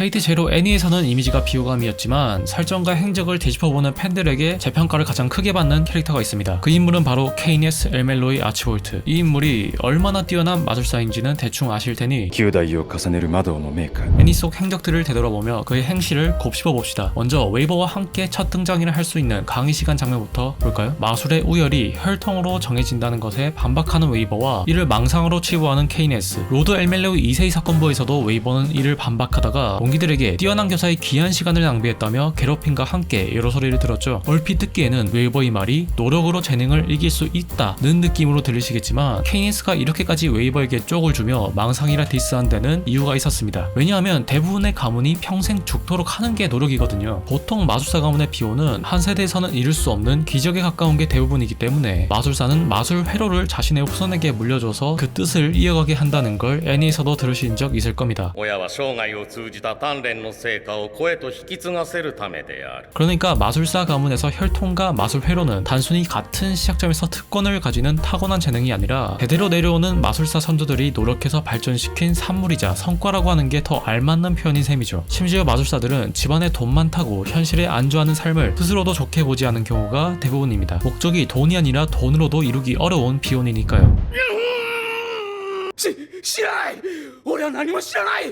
페이트 제로 애니에서는 이미지가 비호감이었지만 설정과 행적을 되짚어보는 팬들에게 재평가를 가장 크게 받는 캐릭터가 있습니다. 그 인물은 바로 케이네스 엘멜로이 아치볼트. 이 인물이 얼마나 뛰어난 마술사인지는 대충 아실 테니 9代を重ねる魔導のメーカー 애니 속 행적들을 되돌아보며 그의 행실을 곱씹어봅시다. 먼저 웨이버와 함께 첫 등장이라 할 수 있는 강의 시간 장면부터 볼까요? 마술의 우열이 혈통으로 정해진다는 것에 반박하는 웨이버와 이를 망상으로 치부하는 케이네스. 로드 엘멜로이 2세의 사건부에서도 웨이버는 이를 반박하다가 동기들에게 뛰어난 교사의 귀한 시간을 낭비했다며 괴롭힘과 함께 여러 소리를 들었죠. 얼핏 듣기에는 웨이버의 말이 노력으로 재능을 이길 수 있다는 느낌으로 들리시겠지만 케이네스가 이렇게까지 웨이버에게 쪽을 주며 망상이라 디스한 데는 이유가 있었습니다. 왜냐하면 대부분의 가문이 평생 죽도록 하는 게 노력이거든요. 보통 마술사 가문의 비호는 한 세대에서는 이룰 수 없는 기적에 가까운 게 대부분이기 때문에 마술사는 마술 회로를 자신의 후손에게 물려줘서 그 뜻을 이어가게 한다는 걸 애니에서도 들으신 적 있을 겁니다. 親は生涯を通じた鍛錬の成果を子へと引き継がせるためである。 그러니까 마술사 가문에서 혈통과 마술 회로는 단순히 같은 시작점에서 특권을 가지는 타고난 재능이 아니라 대대로 내려오는 마술사 선조들이 노력해서 발전시킨 산물이자 성과라고 하는 게 더 알맞는 표현인 셈이죠. 심지어 마술사들은 집안에 돈 많다고 현실에 안주하는 삶을 스스로도 좋게 보지 않은 경우가 대부분입니다. 목적이 돈이 아니라 돈으로도 이루기 어려운 비혼이니까요. 知らない俺は何も知らない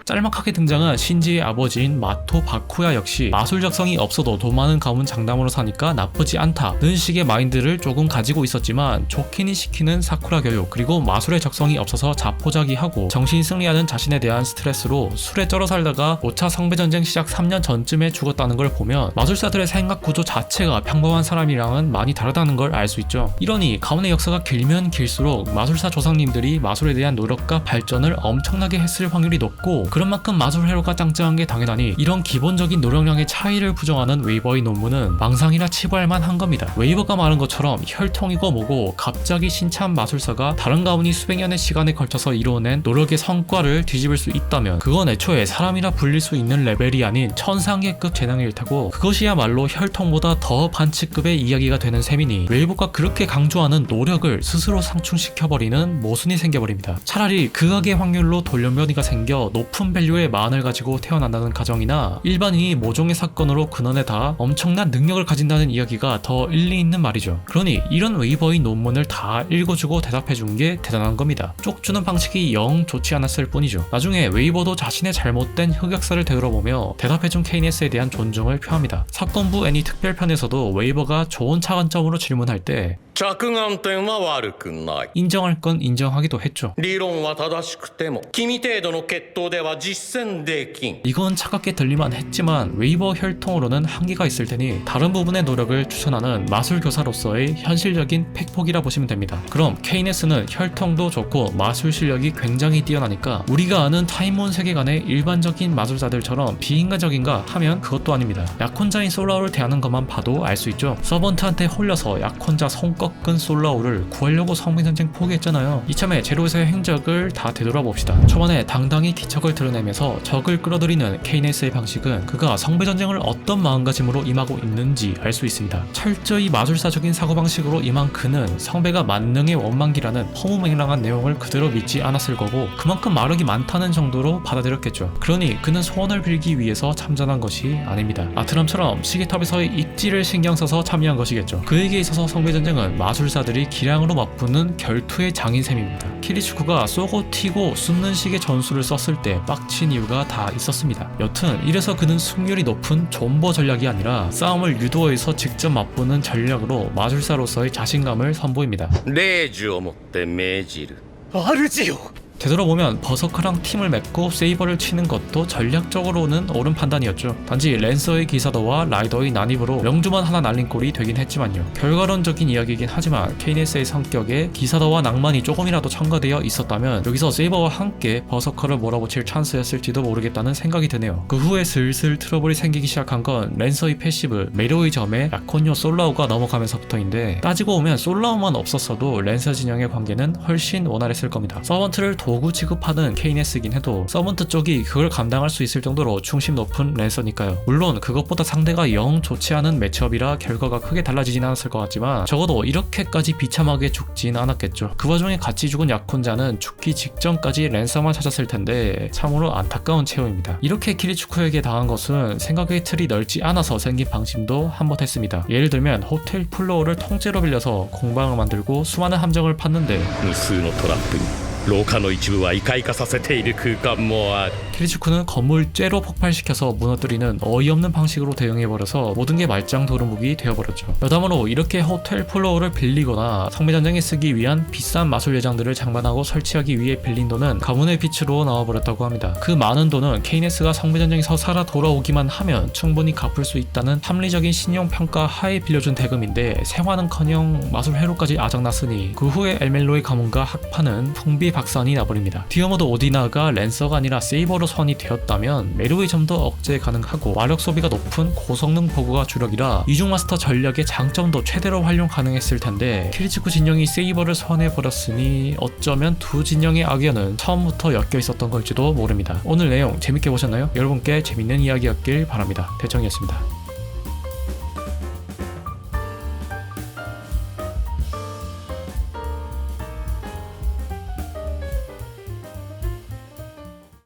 짤막하게 등장한 신지의 아버지인 마토 바쿠야 역시 마술적성이 없어도 돈 많은 가문 장남으로 사니까 나쁘지 않다는 식의 마인드를 조금 가지고 있었지만 좋기니 시키는 사쿠라 교육 그리고 마술의 적성이 없어서 자포자기하고 정신 승리하는 자신에 대한 스트레스로 술에 쩔어 살다가 5차 성배전쟁 시작 3년 전쯤에 죽었다는 걸 보면 마술사들의 생각 구조 자체가 평범한 사람이랑은 많이 다르다는 걸 알 수 있죠. 이러니 가문의 역사가 길면 길수록 마술사 조상님들이 마술에 대한 노력과 발전을 엄청나게 했을 확률이 높고 그런 만큼 마술 회로가 짱짱한 게 당연하니 이런 기본적인 노력량의 차이를 부정하는 웨이버의 논문은 망상이라 치부할 만한 겁니다. 웨이버가 말한 것처럼 혈통이고 뭐고 갑자기 신참 마술사가 다른 가문이 수백 년의 시간에 걸쳐서 이루어낸 노력의 성과를 뒤집을 수 있다면 그건 애초에 사람이라 불릴 수 있는 레벨이 아닌 천상계급 재능일 테고 그것이야말로 혈통보다 더 반치급의 이야기가 되는 셈이니 웨이버가 그렇게 강조하는 노력을 스스로 상충시켜버리는 모순이 생겨버립니다. 차라리 극악의 확률로 돌연변이가 생겨 높은 밸류의 마흔을 가지고 태어난다는 가정이나 일반인이 모종의 사건으로 근원에 다 엄청난 능력을 가진다는 이야기가 더 일리 있는 말이죠. 그러니 이런 웨이버의 논문을 다 읽어주고 대답해준 게 대단한 겁니다. 쪽주는 방식이 영 좋지 않았을 뿐이죠. 나중에 웨이버도 자신의 잘못된 흑역사를 되돌아보며 대답해준 케이네스에 대한 존중을 표합니다. 사건부 애니 특별편에서도 웨이버가 좋은 차관점으로 질문할 때 着眼点は悪くない 인정할 건 인정하기도 했죠. 理論は正しくても君程度の血統では実践できん 이건 차갑게 들리만 했지만 웨이버 혈통으로는 한계가 있을 테니 다른 부분의 노력을 추천하는 마술교사로서의 현실적인 팩폭이라 보시면 됩니다. 그럼 케이네스는 혈통도 좋고 마술 실력이 굉장히 뛰어나니까 우리가 아는 타임몬 세계관의 일반적인 마술사들처럼 비인간적인가 하면 그것도 아닙니다. 약혼자인 솔라오를 대하는 것만 봐도 알 수 있죠. 서번트한테 홀려서 약혼자 손 꺾은 솔라오를 구하려고 성민전쟁 포기했잖아요. 이참에 제로에서의 행적을 다 되돌아봅시다. 초반에 당당히 기척을 드러내면서 적을 끌어들이는 케이네스의 방식은 그가 성배전쟁을 어떤 마음가짐으로 임하고 있는지 알 수 있습니다. 철저히 마술사적인 사고방식으로 임한 그는 성배가 만능의 원망기라는 허무맹랑한 내용을 그대로 믿지 않았을 거고 그만큼 마력이 많다는 정도로 받아들였겠죠. 그러니 그는 소원을 빌기 위해서 참전한 것이 아닙니다. 아트람처럼 시계탑에서의 입지를 신경 써서 참여한 것이겠죠. 그에게 있어서 성배전쟁은 마술사들이 기량으로 맞붙는 결투의 장인셈입니다. 키리츠쿠가 쏘고 튀고 숨는 식의 전술을 썼을 때 빡친 이유가 다 있었습니다. 여튼 이래서 그는 승률이 높은 존버 전략이 아니라 싸움을 유도해서 직접 맛보는 전략으로 마술사로서의 자신감을 선보입니다. 霊樹をもって命じる 主よ 되돌아보면 버서커랑 팀을 맺고 세이버를 치는 것도 전략적으로는 옳은 판단이었죠. 단지 랜서의 기사더와 라이더의 난입으로 명주만 하나 날린 꼴이 되긴 했지만요. 결과론적인 이야기이긴 하지만 케이네스의 성격에 기사더와 낭만이 조금이라도 첨가되어 있었다면 여기서 세이버와 함께 버서커를 몰아붙일 찬스였을지도 모르겠다는 생각이 드네요. 그 후에 슬슬 트러블이 생기기 시작한 건 랜서의 패시브 메로의 점에 약혼녀 솔라오가 넘어가면서부터인데 따지고 보면 솔라오만 없었어도 랜서 진영의 관계는 훨씬 원활했을 겁니다. 서번트를 도구 취급하는 KNS긴 해도 서번트 쪽이 그걸 감당할 수 있을 정도로 충심 높은 랜서니까요. 물론 그것보다 상대가 영 좋지 않은 매치업이라 결과가 크게 달라지진 않았을 것 같지만 적어도 이렇게까지 비참하게 죽진 않았겠죠. 그 와중에 같이 죽은 약혼자는 죽기 직전까지 랜서만 찾았을 텐데 참으로 안타까운 체험입니다. 이렇게 키리츠쿠에게 당한 것은 생각의 틀이 넓지 않아서 생긴 방심도 한몫했습니다. 예를 들면 호텔 플로어를 통째로 빌려서 공방을 만들고 수많은 함정을 팠는데 無数のトラップに廊下の一部は異界化させている空間もある 키리츠쿠는 건물 째로 폭발시켜서 무너뜨리는 어이없는 방식으로 대응해버려서 모든 게 말짱 도루묵이 되어버렸죠. 여담으로 이렇게 호텔 플로어를 빌리거나 성매전쟁에 쓰기 위한 비싼 마술 예장들을 장만하고 설치하기 위해 빌린 돈은 가문의 빛으로 나와버렸다고 합니다. 그 많은 돈은 케이네스가 성매전쟁에서 살아 돌아오기만 하면 충분히 갚을 수 있다는 합리적인 신용평가 하에 빌려준 대금인데 생화는커녕 마술 회로까지 아작났으니 그 후에 엘멜로의 가문과 학파는 풍비박산이 나버립니다. 디어머드 오디나가 랜서가 아니라 세이버로 선이 되었다면 메루의 점도 억제 가능하고 마력 소비가 높은 고성능 버그가 주력이라 이중마스터 전략의 장점도 최대로 활용 가능했을 텐데 키리츠쿠 진영이 세이버를 선해버렸으니 어쩌면 두 진영의 악연은 처음부터 엮여 있었던 걸지도 모릅니다. 오늘 내용 재밌게 보셨나요? 여러분께 재밌는 이야기였길 바랍니다. 대청이었습니다.